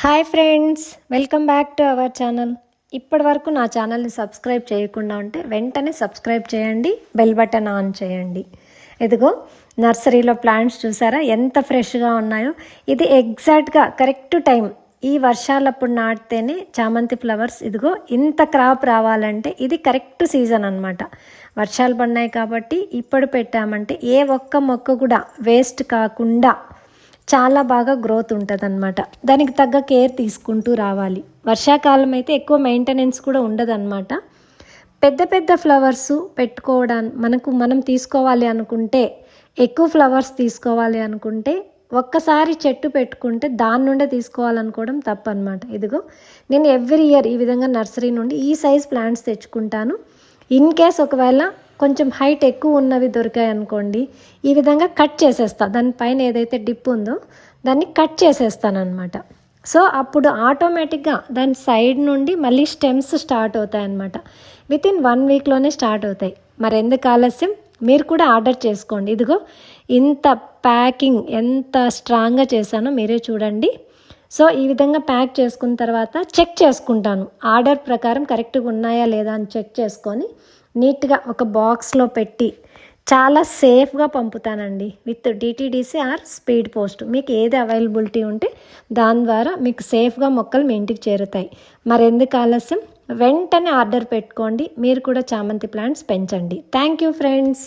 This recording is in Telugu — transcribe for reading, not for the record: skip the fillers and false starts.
Hi friends, welcome back to our channel. ఇప్పటి వరకు నా ఛానల్ని సబ్స్క్రైబ్ చేయకుండా ఉంటే వెంటనే సబ్స్క్రైబ్ చేయండి, బెల్ బటన్ ఆన్ చేయండి. ఇదిగో నర్సరీలో ప్లాంట్స్ చూసారా ఎంత ఫ్రెష్గా ఉన్నాయో. ఇది ఎగ్జాక్ట్గా కరెక్ట్ టైం. ఈ వర్షాలప్పుడు నాటితేనే చామంతి ఫ్లవర్స్ ఇదిగో ఇంత క్రాప్ రావాలంటే ఇది కరెక్ట్ సీజన్ అనమాట. వర్షాలు పడినాయి కాబట్టి ఇప్పుడు పెట్టామంటే ఏ ఒక్క మొక్క కూడా వేస్ట్ కాకుండా చాలా బాగా గ్రోత్ ఉంటుంది అనమాట. దానికి తగ్గ కేర్ తీసుకుంటూ రావాలి. వర్షాకాలం అయితే ఎక్కువ మెయింటెనెన్స్ కూడా ఉండదన్నమాట. పెద్ద పెద్ద ఫ్లవర్స్ మనం తీసుకోవాలి అనుకుంటే, ఎక్కువ ఫ్లవర్స్ తీసుకోవాలి అనుకుంటే ఒక్కసారి చెట్టు పెట్టుకుంటే దాని నుండే తీసుకోవాలనుకోవడం తప్పు అనమాట. ఇదిగో నేను ఎవ్రీ ఇయర్ ఈ విధంగా నర్సరీ నుండి ఈ సైజ్ ప్లాంట్స్ తెచ్చుకుంటాను. ఇన్ కేస్ ఒకవేళ కొంచెం హైట్ ఎక్కువ ఉన్నవి దొరికాయి అనుకోండి, ఈ విధంగా కట్ చేసేస్తాను. దానిపైన ఏదైతే డిప్ ఉందో దాన్ని కట్ చేసేస్తాను అనమాట. సో అప్పుడు ఆటోమేటిక్గా దాని సైడ్ నుండి మళ్ళీ స్టెమ్స్ స్టార్ట్ అవుతాయి అన్నమాట. వితిన్ 1 వీక్లోనే స్టార్ట్ అవుతాయి. మరి ఎందుకు ఆలస్యం, మీరు కూడా ఆర్డర్ చేసుకోండి. ఇదిగో ఇంత ప్యాకింగ్ ఎంత స్ట్రాంగ్గా చేశానో మీరే చూడండి. సో ఈ విధంగా ప్యాక్ చేసుకున్న తర్వాత చెక్ చేసుకుంటాను, ఆర్డర్ ప్రకారం కరెక్ట్గా ఉన్నాయా లేదా అని చెక్ చేసుకొని నీట్గా ఒక బాక్స్లో పెట్టి చాలా సేఫ్గా పంపుతానండి. With DTDC or speed post, మీకు ఏది అవైలబిలిటీ ఉంటే దాని ద్వారా మీకు సేఫ్గా మొక్కలు మీ ఇంటికి చేరుతాయి. మరెందుకు ఆలస్యం, వెంటనే ఆర్డర్ పెట్టుకోండి. మీరు కూడా చామంతి ప్లాంట్స్ పెంచండి. Thank you friends.